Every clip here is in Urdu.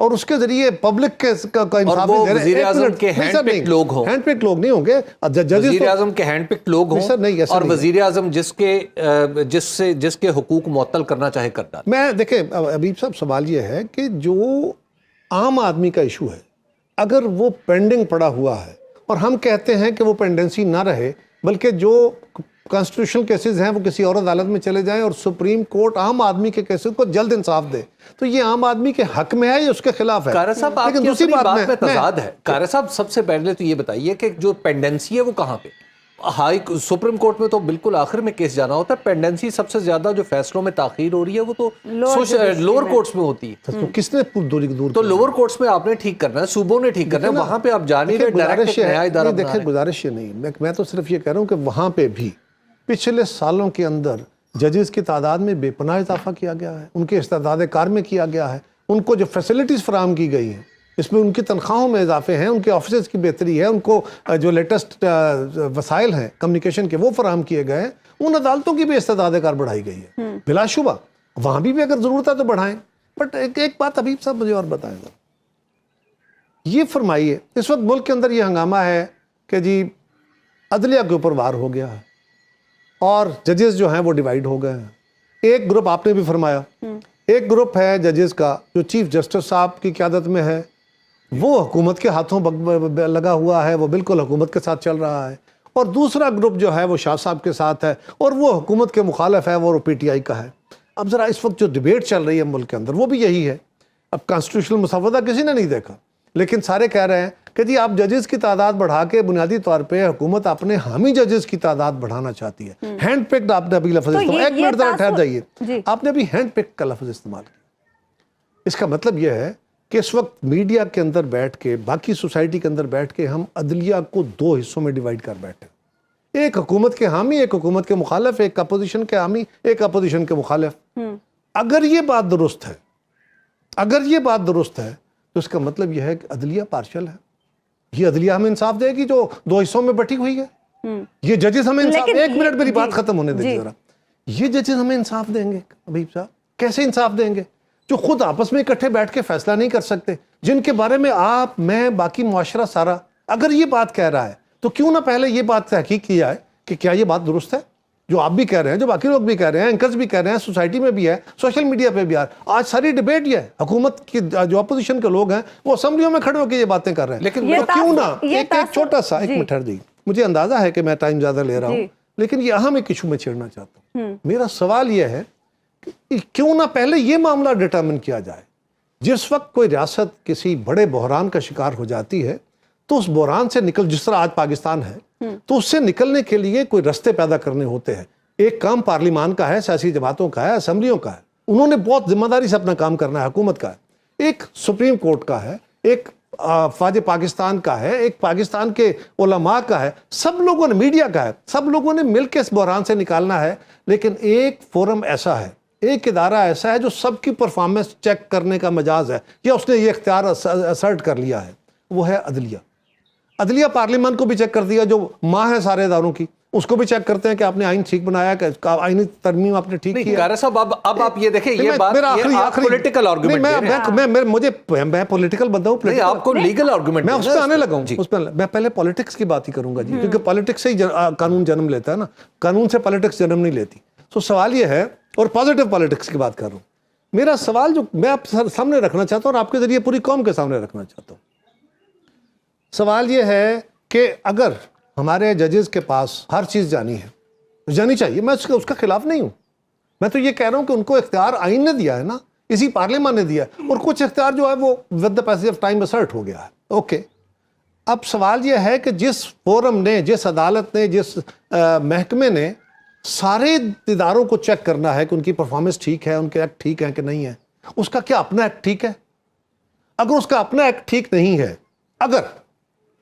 اور اس کے ذریعے پبلک کا انصاف وہ نہیں دے رہے. وزیر اعظم کے ہینڈ پک لوگ ہوں. ہینڈ پک لوگ نہیں ہوں گے, وزیر اعظم کے ہینڈ پک لوگ ہوں اور وزیر اعظم جس کے حقوق معطل کرنا چاہے کر ڈالے. میں دیکھیں حبیب صاحب, سوال یہ ہے کہ جو عام آدمی کا ایشو ہے اگر وہ پینڈنگ پڑا ہوا ہے اور ہم کہتے ہیں کہ وہ پینڈنسی نہ رہے بلکہ جو کانسٹیٹیوشنل کیسز ہیں وہ کسی اور عدالت میں چلے جائیں اور سپریم کورٹ عام آدمی کے کیسز کو جلد انصاف دے, تو یہ عام آدمی کے حق میں ہے یا اس کے خلاف ہے؟ قاری صاحب آپ کی اپنی بات میں تضاد ہے. قاری صاحب سب سے پہلے تو یہ بتائیے کہ جو پینڈنسی ہے وہ کہاں پہ؟ سپریم کورٹ میں تو بالکل آخر میں کیس جانا ہوتا ہے. پینڈنسی سب سے زیادہ جو فیصلوں میں تاخیر ہو رہی ہے وہ تو لوور کورٹس میں ہوتی ہے. تو کس نے دور تو لوور کورٹس میں آپ نے ٹھیک کرنا ہے, صوبوں نے ٹھیک کرنا ہے, وہاں پہ آپ جانے رہے ڈائریکٹ نیا ادارہ. دیکھیں گزارش یہ نہیں, میں تو صرف یہ کہہ رہا ہوں کہ وہاں پہ بھی پچھلے سالوں کے اندر ججز کی تعداد میں بے پناہ اضافہ کیا گیا ہے, ان کے استعداد کار میں کیا گیا ہے, ان کو جو فیسلٹیز فراہم کی گئی ہیں اس میں ان کی تنخواہوں میں اضافے ہیں, ان کے آفیسز کی بہتری ہے, ان کو جو لیٹسٹ وسائل ہیں کمیونیکیشن کے وہ فراہم کیے گئے ہیں, ان عدالتوں کی بھی استعداد کار بڑھائی گئی ہے بلا شبہ. وہاں بھی اگر ضرورت ہے تو بڑھائیں. بٹ ایک بات حبیب صاحب مجھے اور بتائیں گا, یہ فرمائیے اس وقت ملک کے اندر یہ ہنگامہ ہے کہ جی عدلیہ کے اوپر وار ہو گیا ہے اور ججز جو ہیں وہ ڈیوائیڈ ہو گئے ہیں. ایک گروپ آپ نے بھی فرمایا, ایک گروپ ہے ججز کا جو چیف جسٹس صاحب کی قیادت میں ہے, وہ حکومت کے ہاتھوں لگا ہوا ہے, وہ بالکل حکومت کے ساتھ چل رہا ہے, اور دوسرا گروپ جو ہے وہ شاہ صاحب کے ساتھ ہے اور وہ حکومت کے مخالف ہے, وہ پی ٹی آئی کا ہے. اب ذرا اس وقت جو ڈیبیٹ چل رہی ہے ملک کے اندر وہ بھی یہی ہے. اب کانسٹیٹیوشنل مسودہ کسی نے نہیں دیکھا, لیکن سارے کہہ رہے ہیں کہ جی آپ ججز کی تعداد بڑھا کے بنیادی طور پہ حکومت اپنے حامی ججز کی تعداد بڑھانا چاہتی ہے. ہینڈ پکڈ آپ نے ابھی لفظ استعمال, ایک منٹ ذرا ٹھہر جائیے, آپ نے ابھی ہینڈ پکڈ کا لفظ استعمال کیا. اس کا مطلب یہ ہے کہ اس وقت میڈیا کے اندر بیٹھ کے, باقی سوسائٹی کے اندر بیٹھ کے ہم عدلیہ کو دو حصوں میں ڈیوائیڈ کر بیٹھے, ایک حکومت کے حامی, ایک حکومت کے مخالف, ایک اپوزیشن کے حامی, ایک اپوزیشن کے مخالف. اگر یہ بات درست ہے, اگر یہ بات درست ہے تو اس کا مطلب یہ ہے کہ عدلیہ پارشل ہے. یہ عدلیہ ہمیں انصاف دے گی جو دو حصوں میں بٹی ہوئی ہے؟ یہ ججز ہمیں انصاف, ایک منٹ میری بات ختم ہونے دیجیے ذرا. یہ ججز ہمیں انصاف دیں گے حبیب صاحب؟ کیسے انصاف دیں گے جو خود آپس میں اکٹھے بیٹھ کے فیصلہ نہیں کر سکتے, جن کے بارے میں آپ, میں, باقی معاشرہ سارا اگر یہ بات کہہ رہا ہے تو کیوں نہ پہلے یہ بات تحقیق کی جائے کہ کیا یہ بات درست ہے جو آپ بھی کہہ رہے ہیں, جو باقی لوگ بھی کہہ رہے ہیں, اینکرز بھی کہہ رہے ہیں, سوسائٹی میں بھی ہے, سوشل میڈیا پہ بھی ہے. آج ساری ڈیبیٹ یہ ہے, حکومت کی جو اپوزیشن کے لوگ ہیں وہ اسمبلیوں میں کھڑے ہو کے یہ باتیں کر رہے ہیں. لیکن کیوں نہ ایک چھوٹا سا, ایک منٹ ٹھہر جائیے, مجھے اندازہ ہے کہ میں ٹائم زیادہ لے رہا ہوں لیکن یہ اہم ایک ایشو میں چھیڑنا چاہتا ہوں. میرا سوال یہ ہے کہ کیوں نہ پہلے یہ معاملہ ڈٹرمن کیا جائے, جس وقت کوئی ریاست کسی بڑے بحران کا شکار ہو جاتی ہے تو اس بحران سے جس طرح آج پاکستان ہے, تو اس سے نکلنے کے لیے کوئی رستے پیدا کرنے ہوتے ہیں. ایک کام پارلیمان کا ہے, سیاسی جماعتوں کا ہے, اسمبلیوں کا ہے, انہوں نے بہت ذمہ داری سے اپنا کام کرنا ہے, حکومت کا ہے. ایک سپریم کورٹ کا ہے, ایک فوج پاکستان کا ہے, ایک پاکستان کے علماء کا ہے, سب لوگوں نے, میڈیا کا ہے, سب لوگوں نے مل کے اس بحران سے نکالنا ہے. لیکن ایک فورم ایسا ہے, ایک ادارہ ایسا ہے جو سب کی پرفارمنس چیک کرنے کا مجاز ہے, یا اس نے یہ اختیار اسرٹ کر لیا ہے, وہ ہے عدلیہ. عدلیہ پارلیمان کو بھی چیک کر دیا جو ماں ہے سارے اداروں کی, اس کو بھی چیک کرتے ہیں کہ آپ نے آئین ٹھیک بنایا, کہ آئینی ترمیم آپ نے ٹھیک کیا. قاری صاحب اب آپ یہ دیکھیں, یہ بات آپ پولیٹیکل آرگومنٹ میں پولیٹیکل بندہ ہوں, نہیں آپ کو لیگل آرگومنٹ, میں اس پہ آنے لگا ہوں, اس پہ میں پہلے پولیٹکس کی بات ہی کروں گا جی, کیونکہ پولیٹکس سے ہی قانون جنم لیتا ہے نا, قانون سے پولیٹکس جنم نہیں لیتی. تو سوال یہ ہے, اور پازیٹیو پولیٹکس کی بات کر رہا ہوں. میرا سوال جو میں آپ سامنے رکھنا چاہتا ہوں اور آپ کے ذریعے پوری قوم کے سامنے رکھنا چاہتا ہوں, سوال یہ ہے کہ اگر ہمارے ججز کے پاس ہر چیز جانی چاہیے, میں اس کا خلاف نہیں ہوں, میں تو یہ کہہ رہا ہوں کہ ان کو اختیار آئین نے دیا ہے نا, اسی پارلیمان نے دیا ہے, اور کچھ اختیار جو ہے وہ with the passage of time assert ہو گیا ہے. اوکے, اب سوال یہ ہے کہ جس فورم نے, جس عدالت نے, جس محکمے نے سارے اداروں کو چیک کرنا ہے کہ ان کی پرفارمنس ٹھیک ہے, ان کے ایکٹ ٹھیک ہیں کہ نہیں ہے, اس کا کیا اپنا ایکٹ ٹھیک ہے؟ اگر اس کا اپنا ایکٹ ٹھیک نہیں ہے, اگر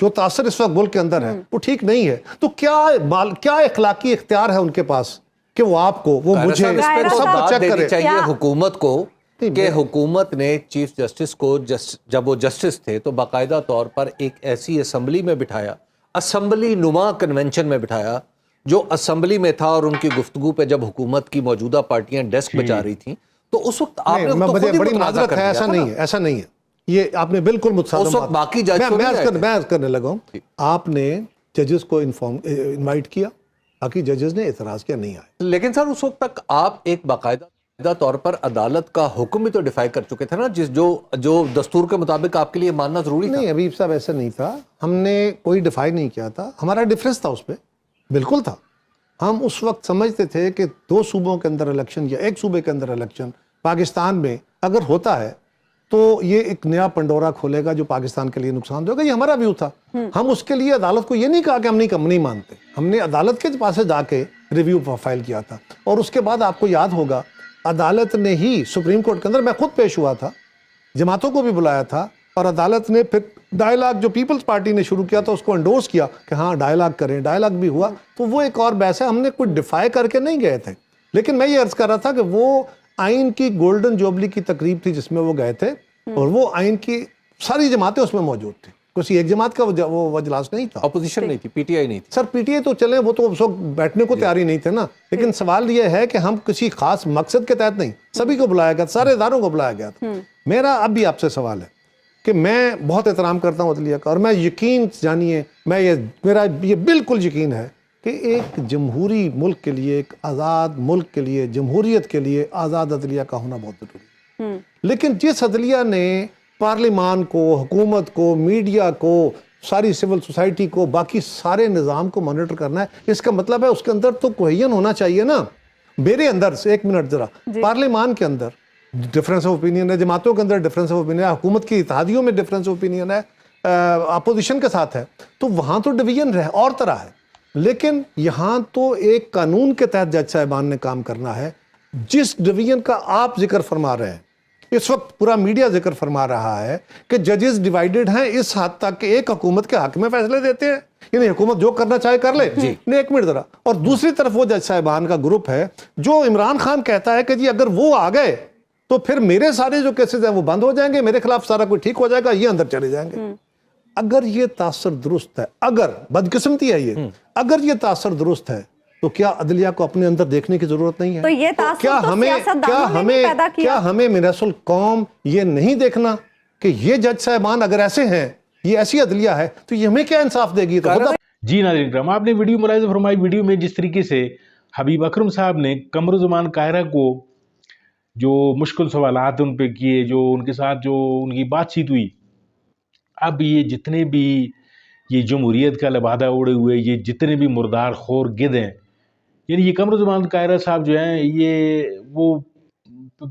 جو تاثر اس وقت ملک کے اندر ہے وہ ٹھیک نہیں ہے, تو کیا اخلاقی اختیار ہے ان کے پاس کہ وہ آپ کو, وہ مجھے سب کو چیک کرے؟ چاہیے حکومت کو کہ حکومت نے چیف جسٹس کو جب وہ جسٹس تھے تو باقاعدہ طور پر ایک ایسی اسمبلی میں بٹھایا, اسمبلی نما کنونشن میں بٹھایا, جو اسمبلی میں تھا, اور ان کی گفتگو پہ جب حکومت کی موجودہ پارٹیاں ڈیسک بچا رہی تھیں تو اس وقت آپ نے بڑی معذرت ہے, ایسا نہیں ہے, ایسا نہیں ہے. یہ آپ نے بالکل متصادم اس وقت باقی جج تو نہیں آئے تھے۔ میں عرض کرنے لگا ہوں، آپ نے ججز کو انوائٹ کیا، باقی ججز نے اعتراض کیا، نہیں آئے۔ لیکن سر اس وقت تک آپ ایک باقاعدہ طور پر عدالت کا حکم بھی تو ڈیفائی کر چکے تھے نا، جو دستور کے مطابق آپ کے لیے ماننا ضروری تھا۔ نہیں حبیب صاحب ایسا نہیں تھا، ہم نے کوئی ڈیفائی نہیں کیا تھا، ہمارا ڈیفرنس تھا اس پہ، بالکل تھا۔ ہم اس وقت سمجھتے تھے کہ 2 صوبوں کے اندر الیکشن یا 1 صوبے کے اندر الیکشن پاکستان میں اگر ہوتا ہے تو یہ ایک نیا پنڈورا کھولے گا جو پاکستان کے لیے نقصان دے گا، یہ ہمارا ویو تھا۔ ہم اس کے لیے عدالت کو یہ نہیں کہا کہ ہم نہیں مانتے، ہم نے عدالت کے پاس جا کے ریویو فائل کیا تھا، اور اس کے بعد آپ کو یاد ہوگا عدالت نے ہی سپریم کورٹ کے اندر، میں خود پیش ہوا تھا، جماعتوں کو بھی بلایا تھا، اور عدالت نے پھر ڈائیلاگ جو پیپلز پارٹی نے شروع کیا تھا اس کو انڈورس کیا کہ ہاں ڈائیلاگ کریں، ڈائیلاگ بھی ہوا۔ تو وہ ایک اور بحث ہے، ہم نے کوئی ڈیفائی کر کے نہیں گئے تھے، لیکن میں یہ عرض کر رہا تھا کہ وہ آئین کی گولڈن جوبلی کی تقریب تھی جس میں وہ گئے تھے، اور وہ آئین کی ساری جماعتیں اس میں موجود تھیں، کسی ایک جماعت کا وہ اجلاس نہیں تھا، اپوزیشن نہیں تھی، پی ٹی آئی نہیں تھی۔ سر پی ٹی آئی تو چلیں، وہ تو اس وقت بیٹھنے کو تیاری نہیں تھے نا، لیکن سوال یہ ہے کہ ہم کسی خاص مقصد کے تحت نہیں، سبھی کو بلایا گیا، سارے اداروں کو بلایا گیا تھا۔ میرا اب بھی آپ سے سوال ہے کہ میں بہت احترام کرتا ہوں عدلیہ کا، اور میں یقین جانیے میرا یہ بالکل یقین ہے کہ ایک جمہوری ملک کے لیے، ایک آزاد ملک کے لیے، جمہوریت کے لیے آزاد عدلیہ کا ہونا بہت ضروری ہے۔ لیکن جس عدلیہ نے پارلیمان کو، حکومت کو، میڈیا کو، ساری سول سوسائٹی کو، باقی سارے نظام کو مانیٹر کرنا ہے، اس کا مطلب ہے اس کے اندر تو کوہین ہونا چاہیے نا۔ میرے اندر سے ایک منٹ ذرا، پارلیمان کے اندر ڈفرینس آف اوپینین ہے، جماعتوں کے اندر ڈفرینس آف اوپینین ہے، حکومت کی اتحادیوں میں ڈفرینس آف اوپینین ہے، اپوزیشن کے ساتھ ہے، تو وہاں تو ڈویژن اور طرح ہے، لیکن یہاں تو ایک قانون کے تحت جج صاحبان نے کام کرنا ہے۔ جس ڈویژن کا آپ ذکر فرما رہے ہیں، اس وقت پورا میڈیا ذکر فرما رہا ہے کہ ججز ڈیوائیڈڈ ہیں اس حد تک کہ ایک حکومت کے حق میں فیصلے دیتے ہیں، یعنی حکومت جو کرنا چاہے کر لے۔ نہیں ایک منٹ ذرا، اور دوسری طرف وہ جج صاحبان کا گروپ ہے جو عمران خان کہتا ہے کہ جی اگر وہ آ گئے تو پھر میرے سارے جو کیسز ہیں وہ بند ہو جائیں گے، میرے خلاف سارا کوئی ٹھیک ہو جائے گا، یہ اندر چلے جائیں گے۔ اگر یہ تاثر درست ہے، اگر بدقسمتی ہے یہ، اگر یہ تاثر درست ہے تو کیا عدلیہ کو اپنے اندر دیکھنے کی ضرورت نہیں ہے؟ تو یہ تاثر تو سیاستدانوں نے بھی پیدا کیا۔ کیا ہمیں میراث القوم یہ نہیں دیکھنا کہ یہ جج صاحبان اگر ایسے ہیں، یہ ایسی عدلیہ ہے، تو یہ ہمیں کیا انصاف دے گی؟ تو خدا جی ناظرین کرام، آپ نے ویڈیو ملاحظہ فرمائی، ویڈیو میں جس طریقے سے حبیب اکرم صاحب نے قمر زمان قاہرہ کو جو مشکل سوالات ان پہ کیے، جو ان کے ساتھ جو ان کی بات چیت ہوئی، اب یہ جتنے بھی یہ جمہوریت کا لبادہ اڑے ہوئے یہ جتنے بھی مردار خور گدھ ہیں، یعنی یہ قمر زمان قاہرہ صاحب جو ہیں، یہ وہ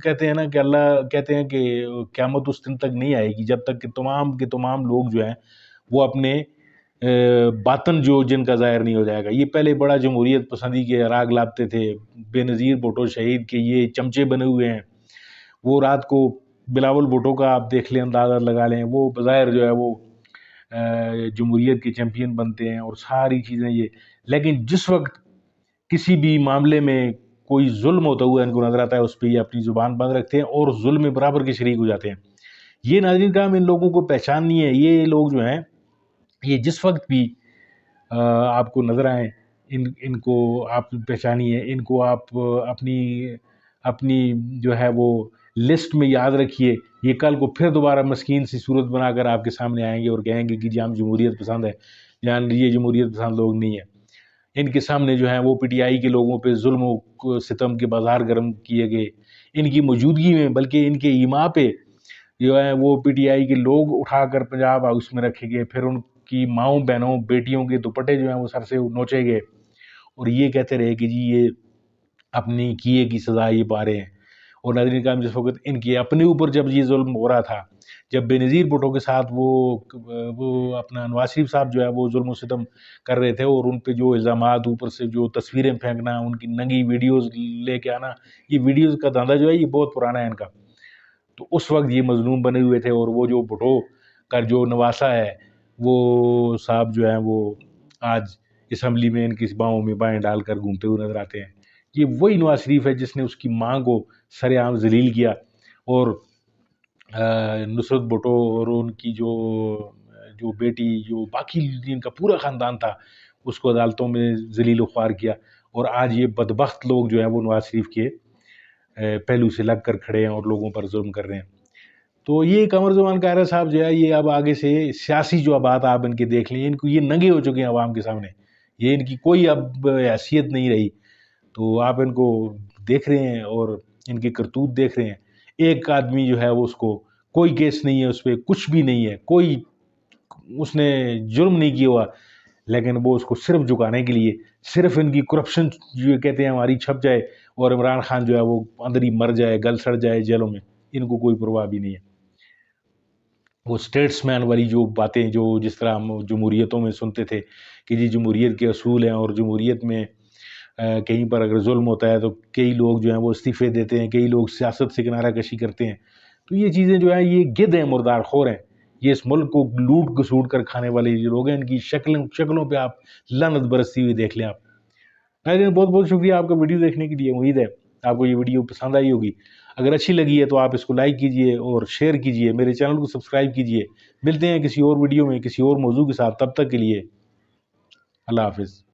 کہتے ہیں نا کہ اللہ کہتے ہیں کہ قیامت اس دن تک نہیں آئے گی جب تک کہ تمام کے تمام لوگ جو ہیں وہ اپنے باطن جو جن کا ظاہر نہیں ہو جائے گا۔ یہ پہلے بڑا جمہوریت پسندی کے راگ لاپتے تھے، بے نظیر بھٹو شہید کے یہ چمچے بنے ہوئے ہیں، وہ رات کو بلاول بھٹو کا آپ دیکھ لیں، اندازہ لگا لیں، وہ بظاہر جو ہے وہ جمہوریت کے چیمپئن بنتے ہیں اور ساری چیزیں یہ، لیکن جس وقت کسی بھی معاملے میں کوئی ظلم ہوتا ہوا ان کو نظر آتا ہے، اس پہ یہ اپنی زبان بند رکھتے ہیں اور ظلم میں برابر کے شریک ہو جاتے ہیں۔ یہ ناظرین کرام ان لوگوں کو پہچان نہیں ہے، یہ لوگ جو ہیں یہ جس وقت بھی آپ کو نظر آئیں ان کو آپ پہچانیے، ان کو آپ اپنی جو ہے وہ لسٹ میں یاد رکھیے، یہ کل کو پھر دوبارہ مسکین سی صورت بنا کر آپ کے سامنے آئیں گے اور کہیں گے کہ جی ہم جمہوریت پسند ہے، یعنی یہ جمہوریت پسند لوگ نہیں ہیں۔ ان کے سامنے جو ہیں وہ پی ٹی آئی کے لوگوں پہ ظلم و ستم کے بازار گرم کیے گئے، ان کی موجودگی میں، بلکہ ان کے ایما پہ جو ہے وہ پی ٹی آئی کے لوگ اٹھا کر پنجاب ہاؤس میں رکھے گئے، پھر ان کی ماؤں بہنوں بیٹیوں کے دوپٹے جو ہیں وہ سر سے نوچے گئے، اور یہ کہتے رہے کہ جی یہ اپنی کیے کی سزا یہ پا رہے ہیں۔ اور ناظرین کرام جس وقت ان کے اپنے اوپر جب یہ ظلم ہو رہا تھا، جب بے نظیر بھٹو کے ساتھ وہ اپنا نواز شریف صاحب جو ہے وہ ظلم و ستم کر رہے تھے اور ان پہ جو الزامات اوپر سے جو تصویریں پھینکنا، ان کی ننگی ویڈیوز لے کے آنا، یہ ویڈیوز کا دھندا جو ہے یہ بہت پرانا ہے ان کا، تو اس وقت یہ مظلوم بنے ہوئے تھے، اور وہ جو بھٹو کا جو نواسا ہے وہ صاحب جو ہیں وہ آج اسمبلی میں ان کی باؤں میں بائیں ڈال کر گھومتے ہوئے نظر آتے ہیں۔ یہ وہی نواز شریف ہے جس نے اس کی ماں کو سر عام ذلیل کیا، اور نصرت بھٹو اور ان کی جو بیٹی، جو باقی ان کا پورا خاندان تھا، اس کو عدالتوں میں ذلیل و خوار کیا، اور آج یہ بدبخت لوگ جو ہیں وہ نواز شریف کے پہلو سے لگ کر کھڑے ہیں اور لوگوں پر ظلم کر رہے ہیں۔ تو یہ قمرزمان قاہرہ صاحب جو ہے یہ اب آگے سے سیاسی جو بات آپ ان کے دیکھ لیں، ان کو یہ ننگے ہو چکے ہیں عوام کے سامنے، یہ ان کی کوئی اب حیثیت نہیں رہی، تو آپ ان کو دیکھ رہے ہیں اور ان کے کرتوت دیکھ رہے ہیں۔ ایک آدمی جو ہے وہ اس کو کوئی کیس نہیں ہے، اس پہ کچھ بھی نہیں ہے، کوئی اس نے جرم نہیں کیا ہوا، لیکن وہ اس کو صرف جھکانے کے لیے، صرف ان کی کرپشن جو کہتے ہیں ہماری چھپ جائے اور عمران خان جو ہے وہ اندر ہی مر جائے، گل سڑ جائے جیلوں میں، ان کو کوئی پرواہ بھی نہیں ہے۔ وہ سٹیٹس مین والی جو باتیں جو جس طرح ہم جمہوریتوں میں سنتے تھے کہ جی جمہوریت کے اصول ہیں اور جمہوریت میں کہیں پر اگر ظلم ہوتا ہے تو کئی لوگ جو ہیں وہ استعفے دیتے ہیں، کئی لوگ سیاست سے کنارہ کشی کرتے ہیں، تو یہ چیزیں جو ہیں یہ گدھ ہیں، مردار خور ہیں، یہ اس ملک کو لوٹ گسوٹ کر کھانے والے جو لوگ ہیں، ان کی شکلوں پہ آپ لعنت برستی ہوئی دیکھ لیں آپ۔ ناظرین بہت بہت شکریہ آپ کا ویڈیو دیکھنے کے لیے، امید ہے آپ کو یہ ویڈیو پسند آئی ہوگی، اگر اچھی لگی ہے تو آپ اس کو لائک کیجئے اور شیئر کیجئے، میرے چینل کو سبسکرائب کیجئے۔ ملتے ہیں کسی اور ویڈیو میں کسی اور موضوع کے ساتھ، تب تک کے لیے اللہ حافظ۔